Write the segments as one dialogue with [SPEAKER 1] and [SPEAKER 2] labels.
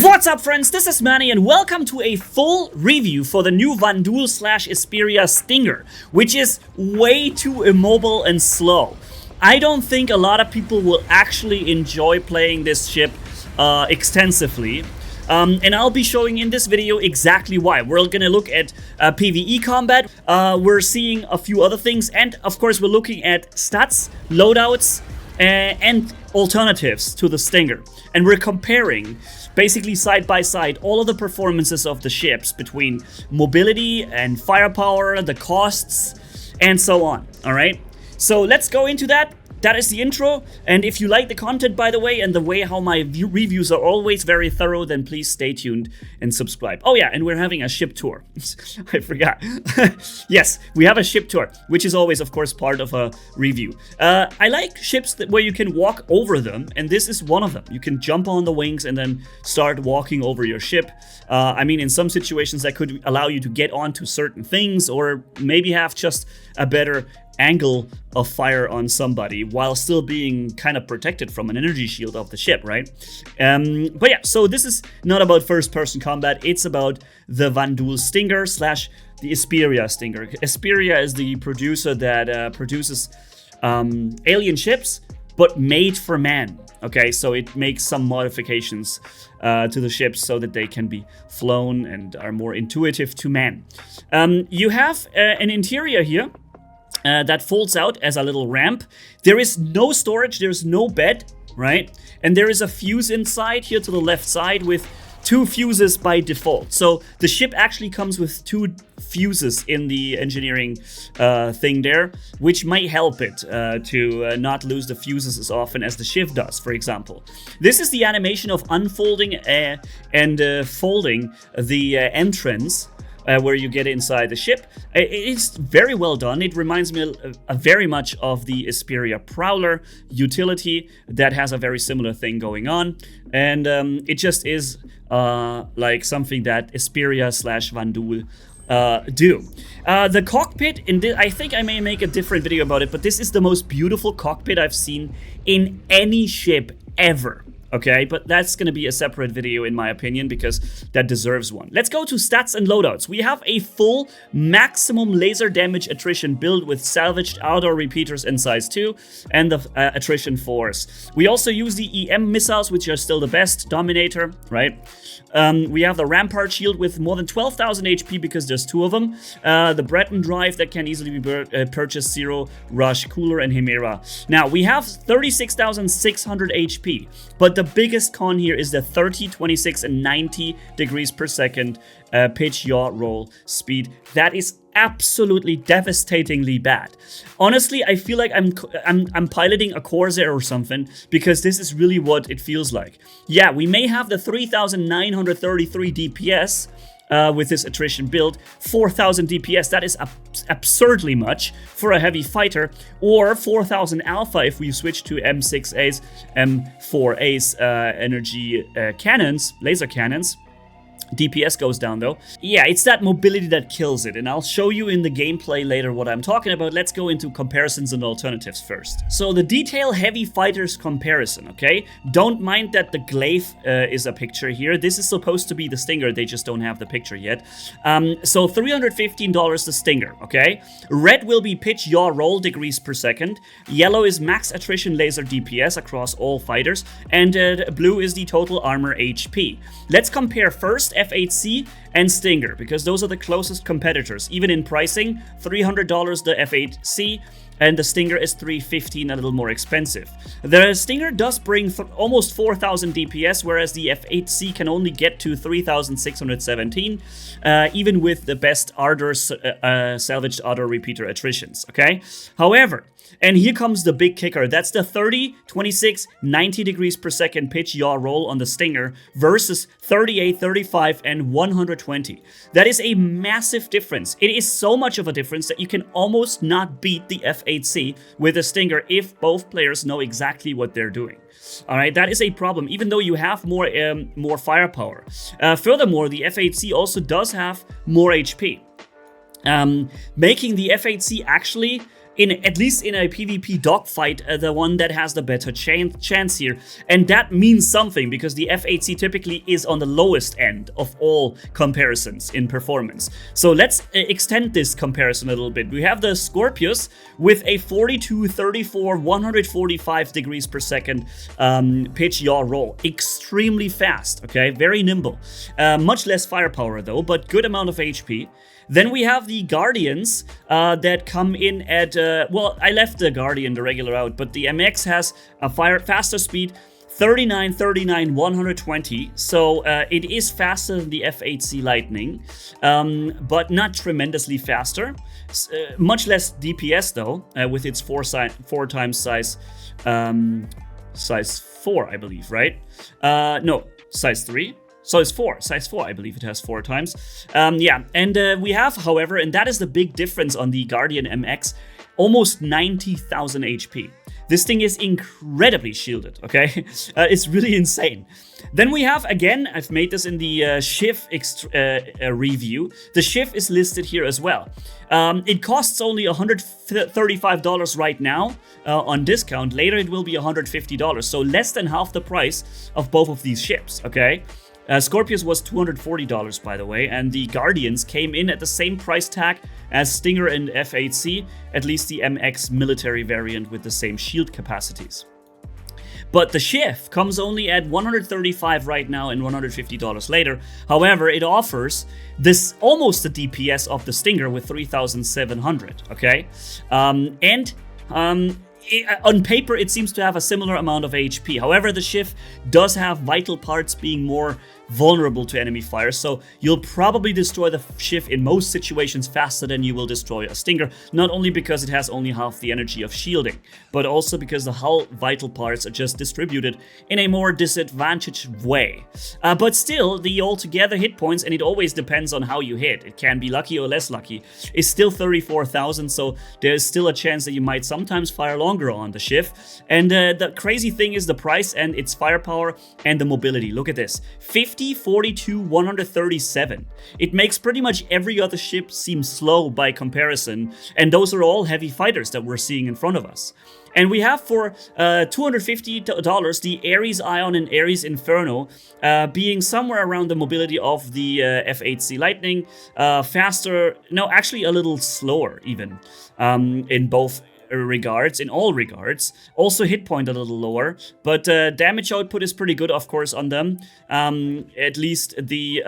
[SPEAKER 1] What's up, friends? This is Manni and welcome to a full review for the new Vanduul/Esperia Stinger, which is way too immobile and slow. I don't think a lot of people will actually enjoy playing this ship extensively. And I'll be showing in this video exactly why. We're gonna look at PvE combat, we're seeing a few other things, and of course we're looking at stats, loadouts, and alternatives to the Stinger. And we're comparing, basically side by side, all of the performances of the ships between mobility and firepower, the costs, and so on, alright? So let's go into that. That is the intro, and if you like the content, by the way, and the way how my reviews are always very thorough, then please stay tuned and subscribe. Oh yeah, and we're having a ship tour. I forgot. Yes, we have a ship tour, which is always, of course, part of a review. I like ships where you can walk over them, and this is one of them. You can jump on the wings and then start walking over your ship. I mean, in some situations, that could allow you to get onto certain things, or maybe have just a better angle of fire on somebody while still being kind of protected from an energy shield of the ship, right? But yeah, so this is not about first-person combat. It's about the Vanduul Stinger / the Esperia Stinger. Esperia is the producer that produces alien ships, but made for man. Okay, so it makes some modifications to the ships so that they can be flown and are more intuitive to man. You have an interior here that folds out as a little ramp. There is no storage, there's no bed, right? And there is a fuse inside here to the left side with 2 fuses by default. So the ship actually comes with 2 fuses in the engineering thing there, which might help it to not lose the fuses as often as the ship does, for example. This is the animation of unfolding and folding the entrance where you get inside the ship. It's very well done. It reminds me very much of the Esperia Prowler utility that has a very similar thing going on. And it just is like something that Esperia / Vanduul do. The cockpit, I think I may make a different video about it, but this is the most beautiful cockpit I've seen in any ship ever. Okay, but that's going to be a separate video in my opinion because that deserves one. Let's go to stats and loadouts. We have a full maximum laser damage attrition build with salvaged outdoor repeaters in size 2 and the attrition force. We also use the EM missiles, which are still the best. Dominator, right? We have the Rampart shield with more than 12,000 HP because there's 2 of them. The Breton drive that can easily be purchased, Zero Rush, Cooler, and Himera. Now, we have 36,600 HP, but the biggest con here is the 30, 26, and 90 degrees per second pitch, yaw, roll speed. That is absolutely devastatingly bad. Honestly, I feel like I'm piloting a Corsair or something because this is really what it feels like. Yeah, we may have the 3,933 DPS with this attrition build, 4,000 DPS, that is absurdly much for a heavy fighter, or 4,000 alpha if we switch to M6As, M4As energy cannons, laser cannons. DPS goes down though. Yeah, it's that mobility that kills it, and I'll show you in the gameplay later what I'm talking about. Let's go into comparisons and alternatives first. So the detail heavy fighters comparison, okay? Don't mind that the glaive is a picture here. This is supposed to be the Stinger, they just don't have the picture yet. So $315 the Stinger, okay? Red will be pitch, yaw, roll degrees per second. Yellow is max attrition laser DPS across all fighters, and blue is the total armor HP. Let's compare first F8C and Stinger, because those are the closest competitors. Even in pricing, $300 the F8C, and the Stinger is $315, a little more expensive. The Stinger does bring almost 4,000 DPS, whereas the F8C can only get to 3,617, even with the best Ardor salvaged auto repeater attritions, okay? However, and here comes the big kicker. That's the 30, 26, 90 degrees per second pitch, yaw, roll on the Stinger versus 38, 35, and 120. That is a massive difference. It is so much of a difference that you can almost not beat the F8C with the Stinger if both players know exactly what they're doing. All right, that is a problem, even though you have more firepower. Furthermore, the F8C also does have more HP, making the F8C actually at least in a PvP dogfight, the one that has the better chance here. And that means something, because the F8C typically is on the lowest end of all comparisons in performance. So let's extend this comparison a little bit. We have the Scorpius with a 42, 34, 145 degrees per second pitch, yaw, roll. Extremely fast, okay? Very nimble. Much less firepower though, but good amount of HP. Then we have the Guardians that come in at, well, I left the Guardian, the regular, out, but the MX has a faster speed, 39, 39, 120. So it is faster than the F8C Lightning, but not tremendously faster. Much less DPS though, with its four times size 4, I believe, right? No, size 3. So it's size 4, I believe it has 4 times. Yeah, and we have, however, and that is the big difference on the Guardian MX, almost 90,000 HP. This thing is incredibly shielded, okay? It's really insane. Then we have, again, I've made this in the Shiv review. The Shiv is listed here as well. It costs only $135 right now on discount. Later it will be $150, so less than half the price of both of these ships, okay? Scorpius was $240, by the way, and the Guardians came in at the same price tag as Stinger and F8C, at least the MX military variant with the same shield capacities. But the Shiv comes only at $135 right now and $150 later. However, it offers this almost the DPS of the Stinger with 3,700, okay? On paper, it seems to have a similar amount of HP. However, the Shiv does have vital parts being more vulnerable to enemy fire, so you'll probably destroy the Shiv in most situations faster than you will destroy a Stinger, not only because it has only half the energy of shielding, but also because the hull vital parts are just distributed in a more disadvantaged way. But still, the altogether hit points, and it always depends on how you hit, it can be lucky or less lucky, is still 34,000, so there's still a chance that you might sometimes fire longer on the Shiv. And the crazy thing is the price and its firepower and the mobility. Look at this, 50, 42, 137. It makes pretty much every other ship seem slow by comparison, and those are all heavy fighters that we're seeing in front of us. And we have for $250 the Ares Ion and Ares Inferno, being somewhere around the mobility of the F8C Lightning, faster, no, actually a little slower even, in both regards, in all regards. Also hit point a little lower, but damage output is pretty good, of course, on them. At least the,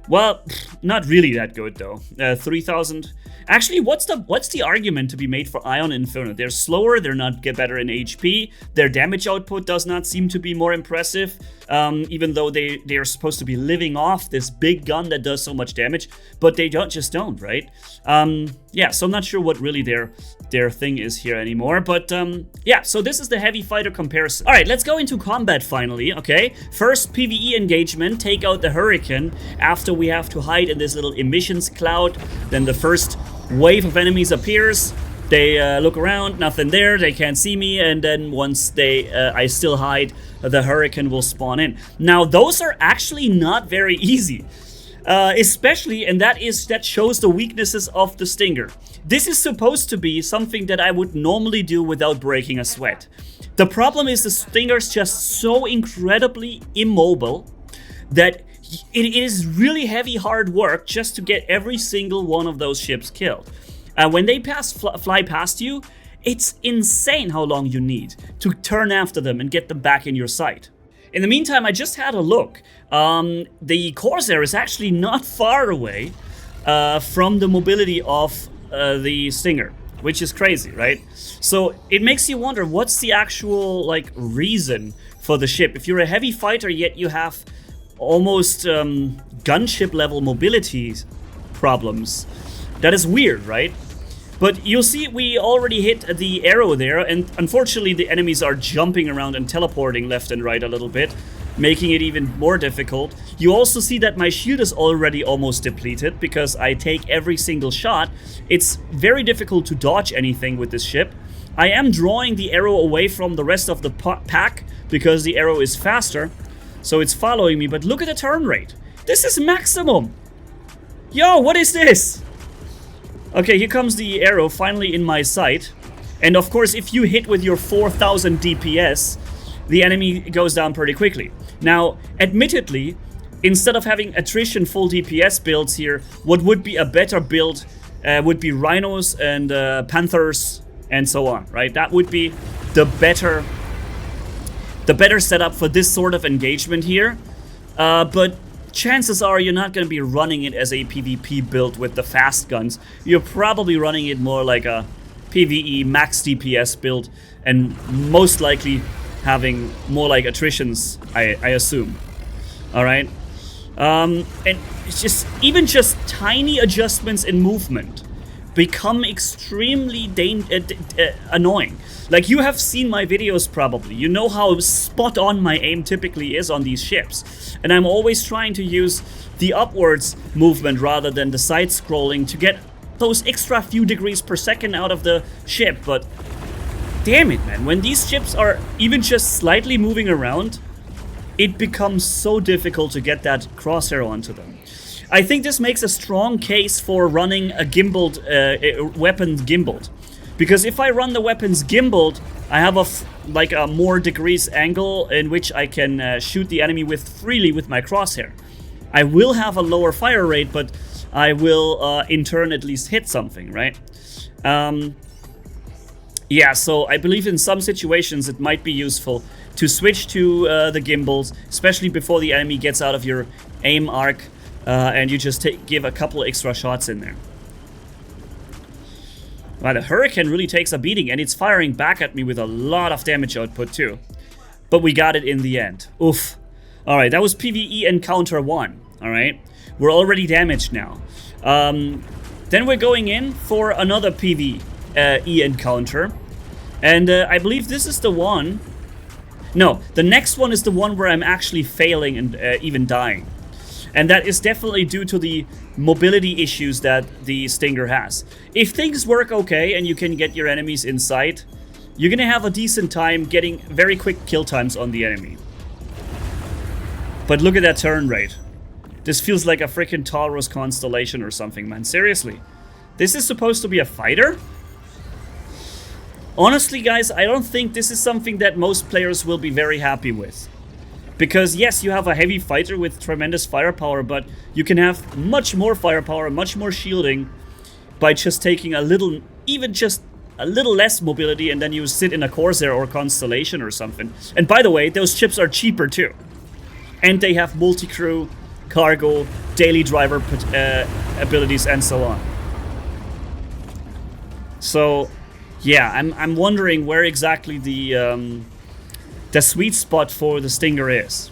[SPEAKER 1] well, not really that good though. 3,000. Actually, what's the argument to be made for Ion and Inferno? They're slower, they're not get better in HP, their damage output does not seem to be more impressive, even though they are supposed to be living off this big gun that does so much damage, but they just don't, right? Yeah, so I'm not sure what really their thing is here anymore, but yeah, so this is the heavy fighter comparison. All right, let's go into combat finally, okay? First PvE engagement, take out the Hurricane after we have to hide in this little emissions cloud. Then the first wave of enemies appears. They look around, nothing there, they can't see me, and then once I still hide, the Hurricane will spawn in. Now, those are actually not very easy. Especially, and that shows the weaknesses of the Stinger. This is supposed to be something that I would normally do without breaking a sweat. The problem is the Stinger's just so incredibly immobile that it is really heavy hard work just to get every single one of those ships killed. When they fly past you, it's insane how long you need to turn after them and get them back in your sight. In the meantime, I just had a look. The Corsair is actually not far away from the mobility of the Stinger, which is crazy, right? So it makes you wonder, what's the actual reason for the ship? If you're a heavy fighter, yet you have almost gunship level mobility problems, that is weird, right? But you'll see we already hit the arrow there, and unfortunately the enemies are jumping around and teleporting left and right a little bit, making it even more difficult. You also see that my shield is already almost depleted because I take every single shot. It's very difficult to dodge anything with this ship. I am drawing the arrow away from the rest of the pack because the arrow is faster, so it's following me, but look at the turn rate. This is maximum. Yo, what is this? Okay, here comes the arrow finally in my sight. And of course, if you hit with your 4000 DPS, the enemy goes down pretty quickly. Now, admittedly, instead of having attrition full DPS builds here, what would be a better build would be rhinos and panthers and so on, right? That would be the better setup for this sort of engagement here. But chances are you're not going to be running it as a PvP build with the fast guns. You're probably running it more like a PvE max DPS build, and most likely having more like attritions, I assume. Alright? And it's just, even just tiny adjustments in movement become extremely annoying. Like, you have seen my videos probably. You know how spot on my aim typically is on these ships. And I'm always trying to use the upwards movement rather than the side scrolling to get those extra few degrees per second out of the ship. But damn it, man, when these ships are even just slightly moving around, it becomes so difficult to get that crosshair onto them. I think this makes a strong case for running a gimbaled weapons gimbaled, because if I run the weapons gimbaled, I have a more degrees angle in which I can shoot the enemy with freely with my crosshair. I will have a lower fire rate, but I will in turn at least hit something, right? Yeah, so I believe in some situations it might be useful to switch to the gimbals, especially before the enemy gets out of your aim arc, and you just give a couple extra shots in there. Wow, the Hurricane really takes a beating, and it's firing back at me with a lot of damage output too. But we got it in the end. Oof. Alright, that was PvE encounter 1. Alright, we're already damaged now. Then we're going in for another PvE encounter. And I believe this is the one. No, the next one is the one where I'm actually failing and even dying. And that is definitely due to the mobility issues that the Stinger has. If things work okay and you can get your enemies in sight, you're gonna have a decent time getting very quick kill times on the enemy. But look at that turn rate. This feels like a freaking Taurus constellation or something, man. Seriously. This is supposed to be a fighter? Honestly, guys, I don't think this is something that most players will be very happy with. Because yes, you have a heavy fighter with tremendous firepower, but you can have much more firepower, much more shielding by just taking a little, even just a little less mobility, and then you sit in a Corsair or Constellation or something. And by the way, those ships are cheaper too. And they have multi-crew, cargo, daily driver abilities, and so on. So, yeah, I'm wondering where exactly the sweet spot for the Stinger is.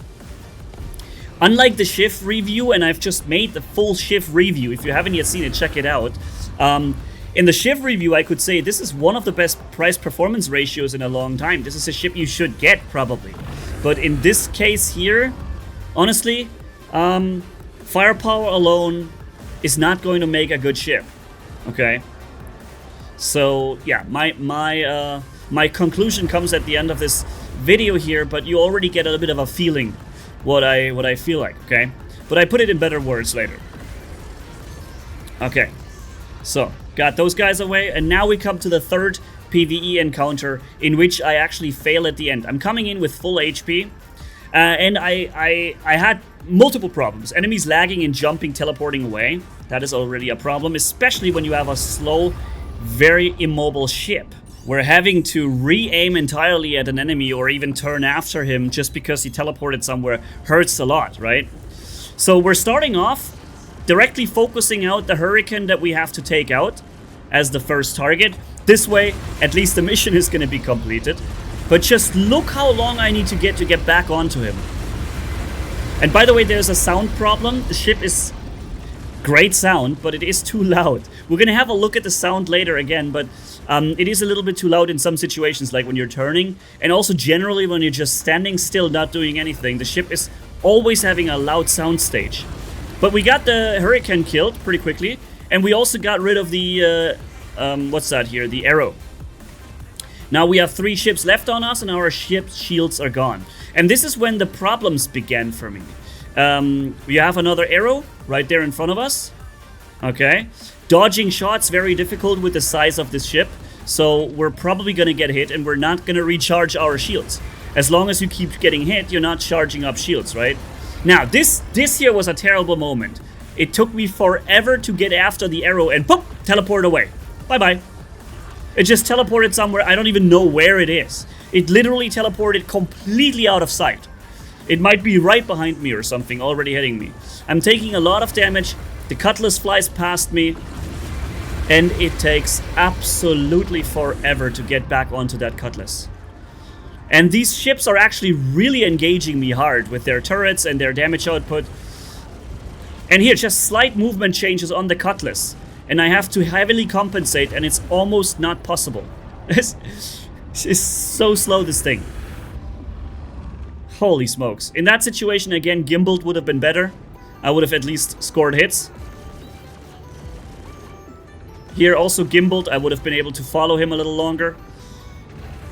[SPEAKER 1] Unlike the Shift review, and I've just made the full Shift review. If you haven't yet seen it, check it out. In the Shift review, I could say this is one of the best price-performance ratios in a long time. This is a ship you should get, probably. But in this case here, honestly, firepower alone is not going to make a good ship. Okay? So, yeah, my conclusion comes at the end of this video here, but you already get a bit of a feeling what I feel like, okay? But I put it in better words later. Okay, so got those guys away, and now we come to the third PvE encounter in which I actually fail at the end. I'm coming in with full HP, and I had multiple problems. Enemies lagging and jumping, teleporting away. That is already a problem, especially when you have a slow, very immobile ship. We're having to re-aim entirely at an enemy or even turn after him just because he teleported somewhere hurts a lot, right? So we're starting off directly focusing out the Hurricane that we have to take out as the first target. This way, at least the mission is going to be completed. But just look how long I need to get back onto him. And by the way, there's a sound problem. The ship is great sound, but it is too loud. We're going to have a look at the sound later again, but it is a little bit too loud in some situations, like when you're turning, and also generally when you're just standing still, not doing anything. The ship is always having a loud sound stage. But we got the Hurricane killed pretty quickly, and we also got rid of the, what's that here, the arrow. Now we have 3 ships left on us, and our ship's shields are gone. And this is when the problems began for me. We have another arrow right there in front of us. Okay. Dodging shots, very difficult with the size of this ship. So we're probably gonna get hit and we're not gonna recharge our shields. As long as you keep getting hit, you're not charging up shields, right? Now, this here was a terrible moment. It took me forever to get after the arrow and boop, teleport away. Bye-bye. It just teleported somewhere, I don't even know where it is. It literally teleported completely out of sight. It might be right behind me or something, already hitting me. I'm taking a lot of damage, the cutlass flies past me, and it takes absolutely forever to get back onto that cutlass. And these ships are actually really engaging me hard with their turrets and their damage output. And here, just slight movement changes on the cutlass. And I have to heavily compensate, and it's almost not possible. It's so slow, this thing. Holy smokes. In that situation, again, gimbaled would have been better. I would have at least scored hits. Here, also gimbaled, I would have been able to follow him a little longer.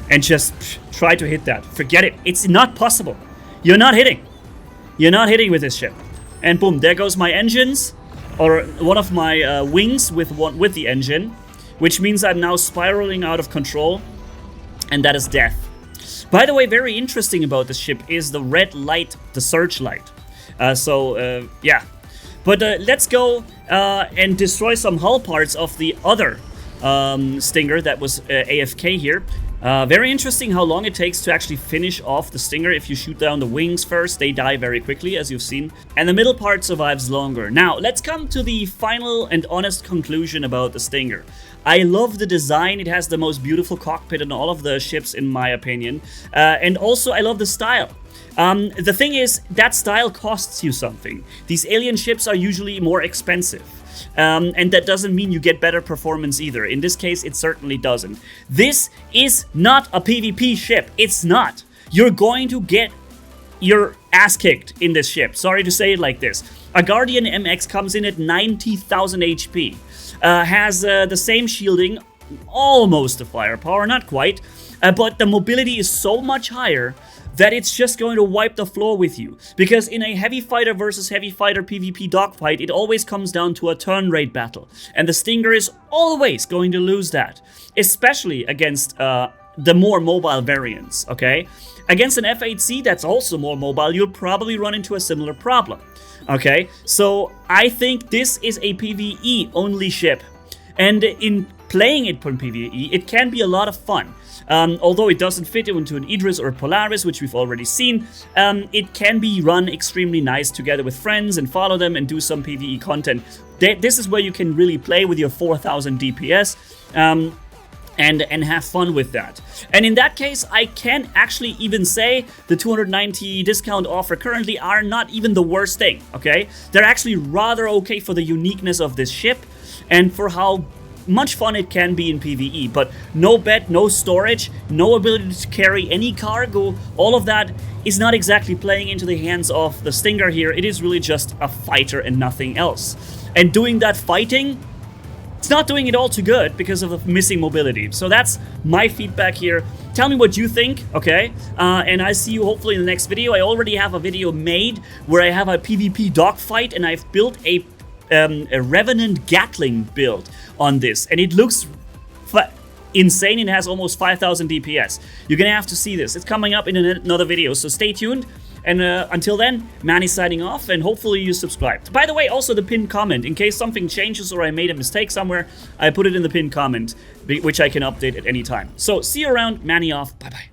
[SPEAKER 1] And just try to hit that. Forget it. It's not possible. You're not hitting. You're not hitting with this ship. And boom, there goes my engines. Or one of my wings with the engine. Which means I'm now spiraling out of control. And that is death. By the way, very interesting about this ship is the red light, the searchlight. Yeah. But let's go and destroy some hull parts of the other Stinger that was AFK here. Very interesting how long it takes to actually finish off the Stinger. If you shoot down the wings first, they die very quickly, as you've seen. And the middle part survives longer. Now, let's come to the final and honest conclusion about the Stinger. I love the design. It has the most beautiful cockpit in all of the ships, in my opinion. And also, I love the style. The thing is, that style costs you something. These alien ships are usually more expensive. And that doesn't mean you get better performance either. In this case, it certainly doesn't. This is not a PvP ship. It's not. You're going to get your ass kicked in this ship. Sorry to say it like this. A Guardian MX comes in at 90,000 HP. Has the same shielding, almost the firepower, not quite. But the mobility is so much higher that it's just going to wipe the floor with you. Because in a heavy fighter versus heavy fighter PvP dogfight, it always comes down to a turn rate battle. And the Stinger is always going to lose that. Especially against the more mobile variants, okay? Against an F8C that's also more mobile, you'll probably run into a similar problem, okay? So I think this is a PvE only ship. And in playing it on PvE, it can be a lot of fun. Although it doesn't fit into an Idris or a Polaris, which we've already seen, it can be run extremely nice together with friends and follow them and do some PvE content. This is where you can really play with your 4000 DPS and have fun with that. And in that case, I can actually even say the 290 discount offer currently are not even the worst thing, okay? They're actually rather okay for the uniqueness of this ship and for how much fun it can be in PvE, but no bed, no storage, no ability to carry any cargo, all of that is not exactly playing into the hands of the Stinger here. It is really just a fighter and nothing else. And doing that fighting, it's not doing it all too good because of the missing mobility. So that's my feedback here. Tell me what you think, okay? And I see you hopefully in the next video. I already have a video made where I have a PvP dogfight and I've built a Revenant Gatling build on this, and it looks insane. It has almost 5,000 DPS. You're gonna have to see this. It's coming up in another video, so stay tuned. And until then, Manni signing off, and hopefully you subscribed. By the way, also the pinned comment, in case something changes or I made a mistake somewhere, I put it in the pinned comment, which I can update at any time. So see you around. Manni off. Bye bye.